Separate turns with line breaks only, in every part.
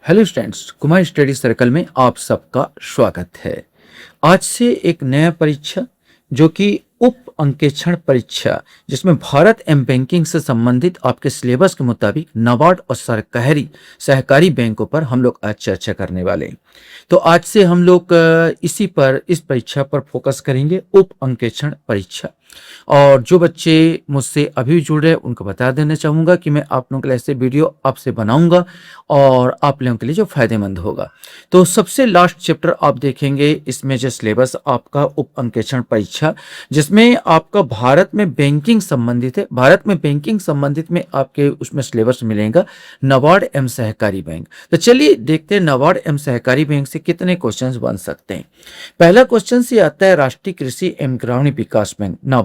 Hello students, Kumar study circle में आप सबका स्वागत है। आज से एक नया परीक्षा जो कि उप अंकेक्षण परीक्षा, जिसमें भारत एवं बैंकिंग से संबंधित आपके सिलेबस के मुताबिक नाबार्ड और सरकारी सहकारी बैंकों पर हम लोग आज चर्चा करने वाले हैं। तो आज से हम लोग इस परीक्षा पर फोकस करेंगे, उप अंकेक्षण परीक्षा। और जो बच्चे मुझसे अभी जुड़ रहे हैं उनको बता देना चाहूँगा कि मैं आप लोगों के लिए ऐसे वीडियो आपसे बनाऊंगा और आप लोगों के लिए जो फायदेमंद होगा। तो सबसे लास्ट चैप्टर आप देखेंगे, इसमें जो सिलेबस आपका उप अंकेक्षण परीक्षा, जिसमें आपका भारत में बैंकिंग संबंधित है। भारत में बैंकिंग संबंधित में आपके उसमें सिलेबस मिलेगा नाबार्ड एवं सहकारी बैंक। तो चलिए देखते हैं नाबार्ड एवं सहकारी बैंक से कितने क्वेश्चंस बन सकते हैं। पहला क्वेश्चन से आता है, राष्ट्रीय कृषि एवं ग्रामीण विकास बैंक नाबार्ड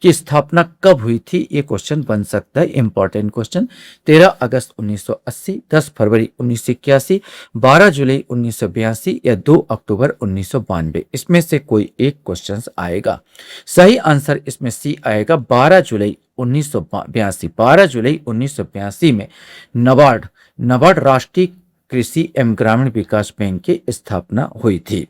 की स्थापना कब हुई थी? ये क्वेश्चन बन सकता है, इंपॉर्टेंट क्वेश्चन। 13 अगस्त 1980, 10 फरवरी 1981, 12 जुलाई 1982 या 2 अक्टूबर 1992। इसमें से कोई एक क्वेश्चन आएगा। सही आंसर इसमें सी आएगा, 12 जुलाई 1982। 12 जुलाई 1982 में नाबार्ड राष्ट्रीय कृषि एवं ग्रामीण विकास बैंक की स्थापना हुई थी।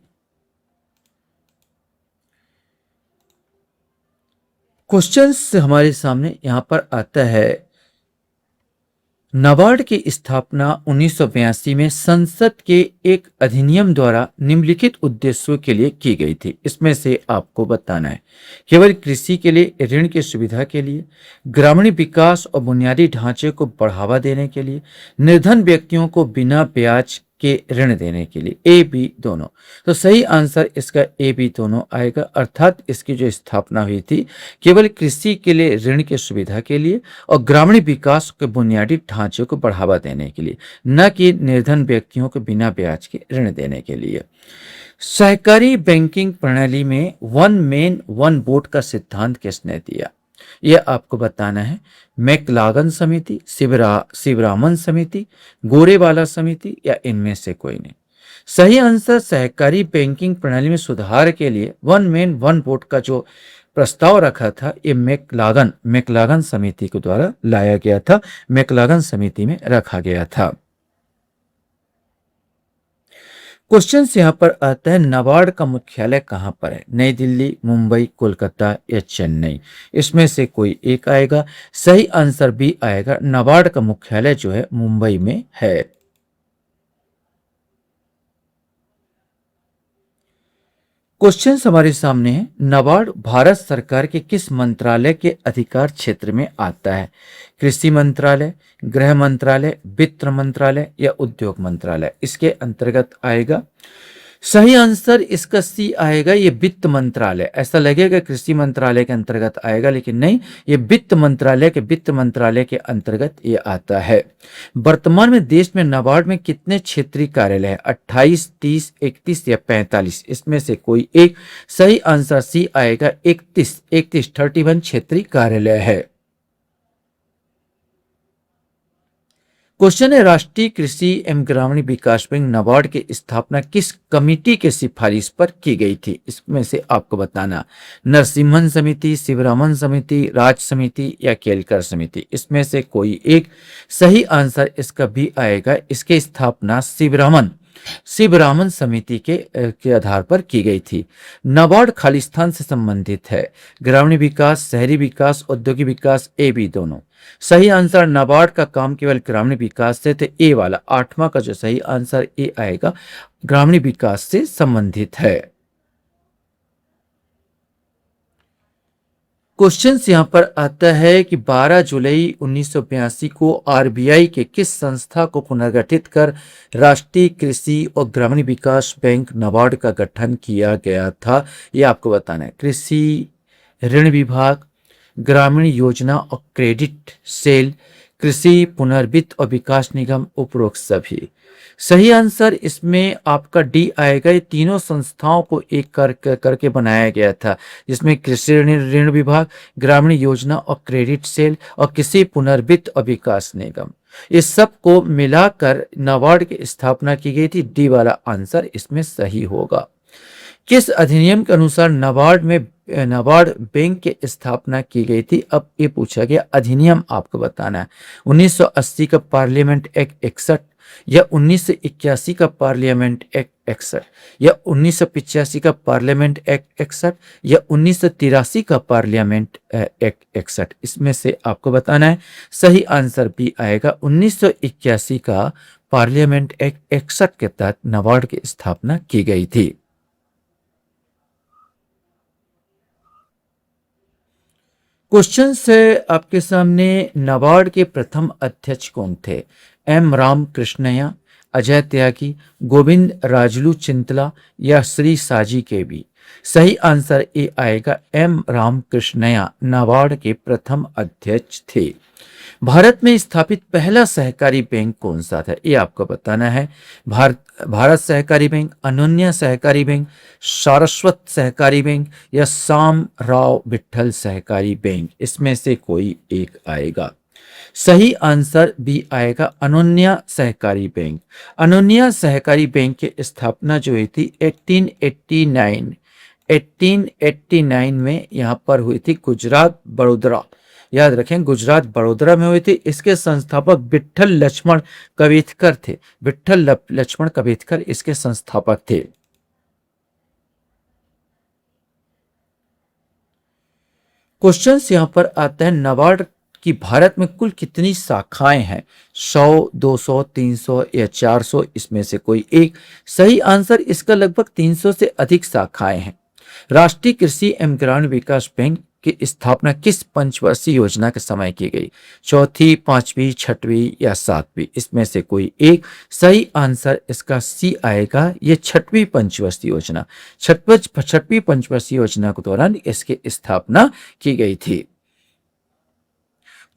क्वेश्चंस हमारे सामने यहां पर आता है, नाबार्ड की स्थापना 1982 में संसद के एक अधिनियम द्वारा निम्नलिखित उद्देश्यों के लिए की गई थी। इसमें से आपको बताना है, केवल कृषि के लिए, ऋण की सुविधा के लिए, ग्रामीण विकास और बुनियादी ढांचे को बढ़ावा देने के लिए, निर्धन व्यक्तियों को बिना ब्याज के ऋण देने के लिए, ए बी दोनों। तो सही आंसर इसका ए बी दोनों आएगा, अर्थात इसकी जो स्थापना हुई थी केवल कृषि के लिए, ऋण की सुविधा के लिए और ग्रामीण विकास के बुनियादी ढांचे को बढ़ावा देने के लिए, न कि निर्धन व्यक्तियों को बिना ब्याज के ऋण देने के लिए। सहकारी बैंकिंग प्रणाली में वन मैन वन वोट का सिद्धांत किसने दिया? यह आपको बताना है। मैकलागन समिति, शिवरामन समिति, गोरेवाला समिति या इनमें से कोई नहीं। सही आंसर, सहकारी बैंकिंग प्रणाली में सुधार के लिए वन मैन वन वोट का जो प्रस्ताव रखा था, ये मैकलागन समिति के द्वारा लाया गया था, मैकलागन समिति में रखा गया था। क्वेश्चन यहाँ पर आता है, नाबार्ड का मुख्यालय कहाँ पर है? नई दिल्ली, मुंबई, कोलकाता या चेन्नई? इसमें से कोई एक आएगा। सही आंसर बी आएगा, नाबार्ड का मुख्यालय जो है मुंबई में है। क्वेश्चन हमारे सामने है, नाबार्ड भारत सरकार के किस मंत्रालय के अधिकार क्षेत्र में आता है? कृषि मंत्रालय, गृह मंत्रालय, वित्त मंत्रालय या उद्योग मंत्रालय? इसके अंतर्गत आएगा। सही आंसर इसका सी आएगा, ये वित्त मंत्रालय। ऐसा लगेगा कृषि मंत्रालय के अंतर्गत आएगा, लेकिन नहीं, ये वित्त मंत्रालय के अंतर्गत ये आता है। वर्तमान में देश में नाबार्ड में कितने क्षेत्रीय कार्यालय है? 28, 30, 31 या 45? इसमें से कोई एक। सही आंसर सी आएगा, 31 क्षेत्रीय कार्यालय है। क्वेश्चन है, राष्ट्रीय कृषि एवं ग्रामीण विकास बैंक नाबार्ड की स्थापना किस कमिटी के सिफारिश पर की गई थी? इसमें से आपको बताना, नरसिम्हन समिति, शिवरामन समिति, राज समिति या केलकर समिति? इसमें से कोई एक। सही आंसर इसका भी आएगा, इसकी स्थापना शिवरामन समिति के आधार पर की गई थी। नाबार्ड खालिस्तान से संबंधित है, ग्रामीण विकास, शहरी विकास, औद्योगिक विकास, ए बी दोनों? सही आंसर, नाबार्ड का काम केवल ग्रामीण विकास से, तो ए वाला 8वां का जो सही आंसर ए आएगा, ग्रामीण विकास से संबंधित है। क्वेश्चन यहां पर आता है कि 12 जुलाई 1982 को आरबीआई के किस संस्था को पुनर्गठित कर राष्ट्रीय कृषि और ग्रामीण विकास बैंक नाबार्ड का गठन किया गया था? यह आपको बताना है। कृषि ऋण विभाग, ग्रामीण योजना और क्रेडिट सेल, कृषि पुनर्वित्त और विकास निगम, उपरोक्त सभी? सही आंसर इसमें आपका डी आएगा, ये तीनों संस्थाओं को एक करके बनाया गया था, जिसमें कृषि ऋण विभाग, ग्रामीण योजना और क्रेडिट सेल और कृषि पुनर्वित्त और विकास निगम, इस सब को मिलाकर नाबार्ड की स्थापना की गई थी। डी वाला आंसर इसमें सही होगा। किस अधिनियम के अनुसार नाबार्ड बैंक की स्थापना की गई थी? अब ये पूछा गया, अधिनियम आपको बताना है। 1980 का पार्लियामेंट एक्ट 61, या 1981 का पार्लियामेंट एक्ट 61 या 1985 का पार्लियामेंट एक्ट 61 या 1983 का पार्लियामेंट एक्ट 61? इसमें से आपको बताना है। सही आंसर बी आएगा 1981 का पार्लियामेंट एक्ट 61 के तहत नाबार्ड की स्थापना की गई थी। क्वेश्चन है आपके सामने, नाबार्ड के प्रथम अध्यक्ष कौन थे? एम रामकृष्णैया, अजय त्यागी, गोविंद राजलू चिंतला या श्री साजी के भी? सही आंसर ए आएगा, एम रामकृष्णैया नाबार्ड के प्रथम अध्यक्ष थे। भारत में स्थापित पहला सहकारी बैंक कौन सा था? ये आपको बताना है। भारत सहकारी बैंक, अनन्या सहकारी बैंक, सारस्वत सहकारी बैंक या साम राव विठल सहकारी बैंक? इसमें से कोई एक आएगा। सही आंसर बी आएगा, अनन्या सहकारी बैंक। अनन्या सहकारी बैंक की स्थापना जो हुई थी 1889 में यहाँ पर हुई थी, गुजरात बड़ोदरा, याद रखें गुजरात बड़ोदरा में हुई थी। इसके संस्थापक विठल लक्ष्मण कवेतकर थे। विठल लक्ष्मण कवेतकर इसके संस्थापक थे। क्वेश्चंस यहां पर आते हैं, नाबार्ड की भारत में कुल कितनी शाखाएं हैं? 100, 200, 300 या 400? इसमें से कोई एक। सही आंसर इसका लगभग 300 से अधिक शाखाएं हैं। राष्ट्रीय कृषि एवं ग्रामीण विकास बैंक की स्थापना किस पंचवर्षीय योजना के समय की गई? चौथी, पांचवी, छठवीं या सातवीं? इसमें से कोई एक। सही आंसर इसका सी आएगा, ये छठवीं पंचवर्षीय योजना। छठवीं पंचवर्षीय योजना के दौरान इसकी स्थापना की गई थी।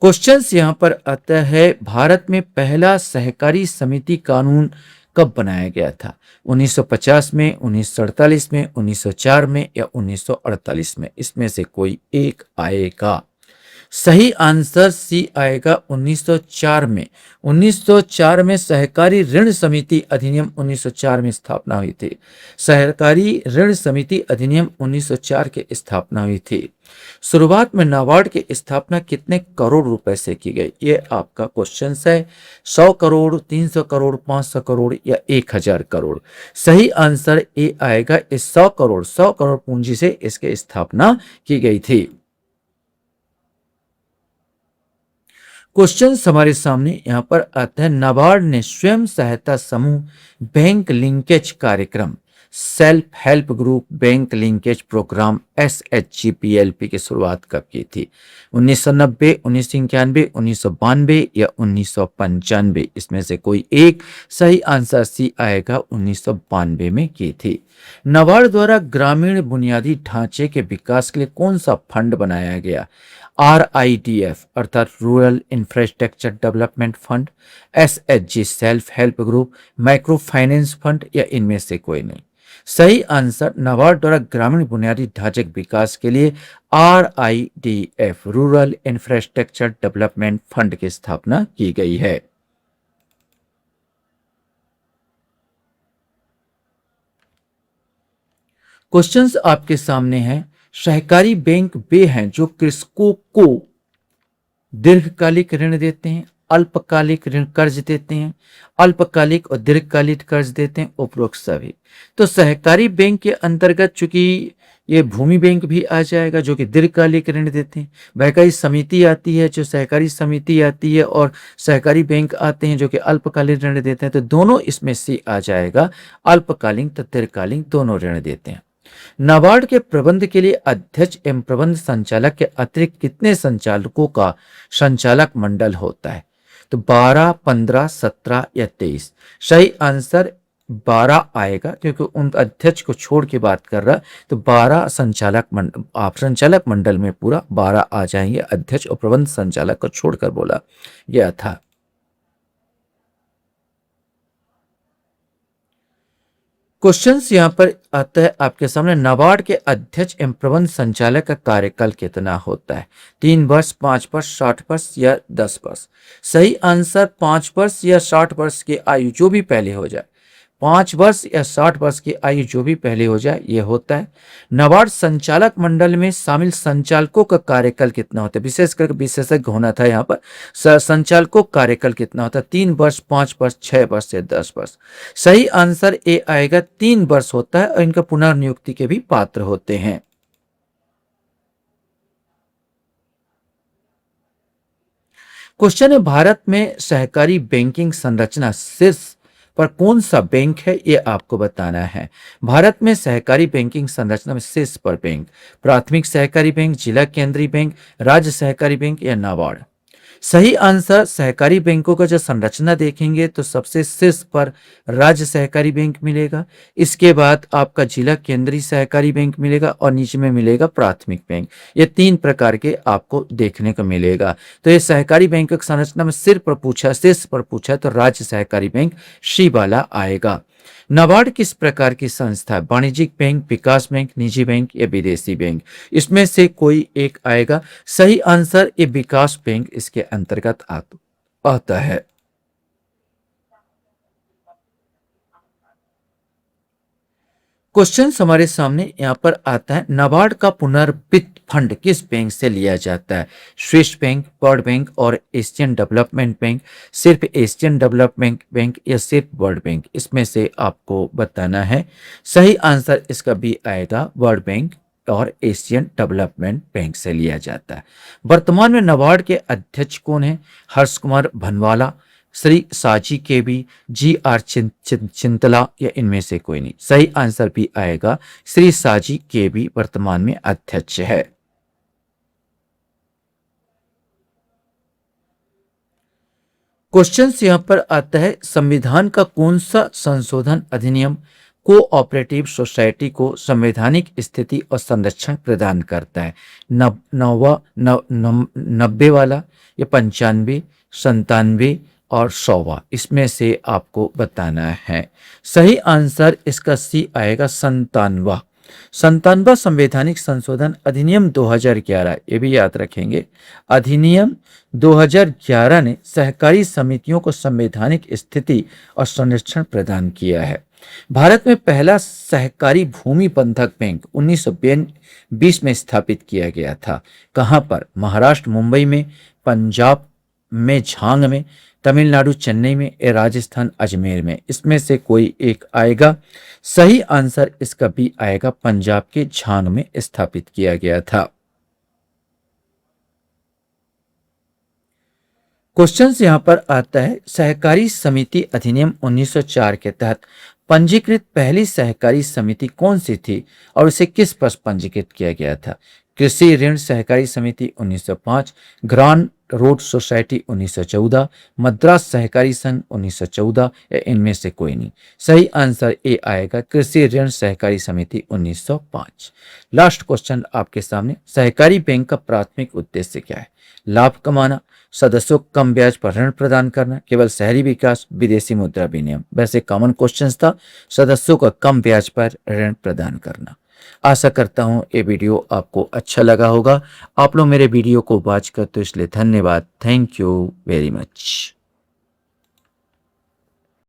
क्वेश्चंस यहां पर आता है, भारत में पहला सहकारी समिति कानून कब बनाया गया था? 1950 में, 1948 में, 1904 में या 1948 में? इसमें से कोई एक आएगा। सही आंसर सी आएगा, 1904 में। 1904 में सहकारी ऋण समिति अधिनियम 1904 में स्थापना हुई थी। सहकारी ऋण समिति अधिनियम 1904 की स्थापना हुई थी। शुरुआत में नाबार्ड की स्थापना कितने करोड़ रुपए से की गई? ये आपका क्वेश्चन है। 100 करोड़, 300 करोड़, 500 करोड़ या 1000 करोड़? सही आंसर ए आएगा, इस 100 करोड़ पूंजी से इसकी स्थापना की गई थी। क्वेश्चन हमारे सामने यहां पर आता है, नाबार्ड ने स्वयं सहायता समूह बैंक लिंकेज कार्यक्रम, self help group bank linkage programme SHGPLP की शुरुआत कब की थी? 1990, 1991, 1992 या 1995? इसमें से कोई एक। सही आंसर सी आएगा, 1992 में की थी। नाबार्ड द्वारा ग्रामीण बुनियादी ढांचे के विकास के लिए कौन सा फंड बनाया गया? RIDF अर्थात rural infrastructure development fund, SHG self help group, micro finance fund या इनमें से कोई नहीं? सही आंसर, नाबार्ड द्वारा ग्रामीण बुनियादी ढांचे के विकास के लिए RIDF rural infrastructure development fund की स्थापना की गई है। क्वेश्चंस आपके सामने हैं, सहकारी बैंक वे हैं जो कृषकों को दीर्घकालिक ऋण देते हैं, अल्पकालिक ऋण कर्ज देते हैं, अल्पकालिक और दीर्घकालिक कर्ज देते हैं, उपरोक्त सभी। तो सहकारी बैंक के अंतर्गत चूंकि ये भूमि बैंक भी आ जाएगा जो कि दीर्घकालिक ऋण देते हैं, सहकारी समिति आती है जो सहकारी समिति आती है, और सहकारी बैंक आते हैं जो कि अल्पकालिक ऋण देते हैं। तो दोनों इसमें से आ जाएगा, अल्पकालिक तो दीर्घकालिक दोनों ऋण देते हैं। नाबार्ड के प्रबंध के लिए अध्यक्ष एवं प्रबंध संचालक के अतिरिक्त कितने संचालकों का संचालक मंडल होता है? तो 12, 15, 17 या 23? सही आंसर 12 आएगा, क्योंकि उन अध्यक्ष को छोड़ के बात कर रहा, तो 12 संचालक मंडल में पूरा 12 आ जाएंगे। अध्यक्ष और प्रबंध संचालक को छोड़कर बोला गया था। क्वेश्चंस यहां पर आता है आपके सामने, नाबार्ड के अध्यक्ष एवं प्रबंध संचालक का कार्यकाल कितना होता है? 3 वर्ष, 5 वर्ष, 60 वर्ष या 10 वर्ष? सही आंसर 5 वर्ष या 60 वर्ष की आयु, जो भी पहले हो जाए। 5 वर्ष या 60 वर्ष की आयु जो भी पहले हो जाए ये होता है। नाबार्ड संचालक मंडल में शामिल संचालकों का कार्यकाल कितना होता है, विशेष करके विशेषज्ञ होना था यहाँ पर। संचालकों का कार्यकाल कितना होता है, 3 वर्ष, 5 वर्ष, 6 वर्ष या 10 वर्ष। सही आंसर ए आएगा, 3 वर्ष होता है और इनका पुनर्नियुक्ति के भी पात्र होते हैं। क्वेश्चन है, भारत में सहकारी बैंकिंग संरचना शीर्ष पर कौन सा बैंक है, ये आपको बताना है। भारत में सहकारी बैंकिंग संरचना में शीर्ष पर बैंक, प्राथमिक सहकारी बैंक, जिला केंद्रीय बैंक, राज्य सहकारी बैंक या नाबार्ड। सही आंसर, सहकारी बैंकों का जो संरचना देखेंगे तो सबसे शीर्ष पर राज्य सहकारी बैंक मिलेगा, इसके बाद आपका जिला केंद्रीय सहकारी बैंक मिलेगा और नीचे में मिलेगा प्राथमिक बैंक। ये 3 प्रकार के आपको देखने को मिलेगा। तो ये सहकारी बैंक की संरचना में शीर्ष पर पूछा तो राज्य सहकारी बैंक सी वाला आएगा। नाबार्ड किस प्रकार की संस्था है, वाणिज्यिक बैंक, विकास बैंक, निजी बैंक या विदेशी बैंक, इसमें से कोई एक आएगा। सही आंसर ये विकास बैंक इसके अंतर्गत आता है। क्वेश्चन हमारे सामने यहाँ पर आता है, नाबार्ड का पुनर्वित्त फंड किस बैंक से लिया जाता है, स्विस बैंक, वर्ल्ड बैंक और एशियन डेवलपमेंट बैंक, सिर्फ एशियन डेवलपमेंट बैंक या सिर्फ वर्ल्ड बैंक, इसमें से आपको बताना है। सही आंसर इसका बी आएगा, वर्ल्ड बैंक और एशियन डेवलपमेंट बैंक से लिया जाता है। वर्तमान में नाबार्ड के अध्यक्ष कौन है, हर्ष कुमार भनवाला, श्री साजी के बी, जी आर चिंतला या इनमें से कोई नहीं। सही आंसर भी आएगा, श्री साजी के बी वर्तमान में अध्यक्ष है। क्वेश्चन यहां पर आता है, संविधान का कौन सा संशोधन अधिनियम कोऑपरेटिव सोसाइटी को संवैधानिक स्थिति और संरक्षण प्रदान करता है, 90 वाला या 95, 97 और 100, इसमें से आपको बताना है। सही आंसर इसका सी आएगा, 97। 97वां संवैधानिक संशोधन अधिनियम 2011, ये भी याद रखेंगे, अधिनियम 2011 ने सहकारी समितियों को संवैधानिक स्थिति और संरक्षण प्रदान किया है। भारत में पहला सहकारी भूमि बंधक बैंक 1920 में स्थापित किया गया था। कहां पर, महाराष्ट्र मुंबई में, पंजाब में झांग में, तमिलनाडु चेन्नई में या राजस्थान अजमेर में, इसमें से कोई एक आएगा। सही आंसर इसका भी आएगा, पंजाब के झांग में स्थापित किया गया था। क्वेश्चन यहां पर आता है, सहकारी समिति अधिनियम 1904 के तहत पंजीकृत पहली सहकारी समिति कौन सी थी और उसे किस पर पंजीकृत किया गया था। कृषि ऋण सहकारी समिति 1905, ग्रांड रोड सोसाइटी 1914, मद्रास सहकारी संघ 1914 या इनमें से कोई नहीं। सही आंसर ए आएगा, कृषि ऋण सहकारी समिति 1905। लास्ट क्वेश्चन आपके सामने, सहकारी बैंक का प्राथमिक उद्देश्य क्या है, लाभ कमाना, सदस्यों को कम ब्याज पर ऋण प्रदान करना, केवल शहरी विकास, विदेशी मुद्रा विनिमय। वैसे कॉमन क्वेश्चन था, सदस्यों को कम ब्याज पर ऋण प्रदान करना। आशा करता हूं ये वीडियो आपको अच्छा लगा होगा। आप लोग मेरे वीडियो को वॉच करते हो इसलिए धन्यवाद। Thank you very much.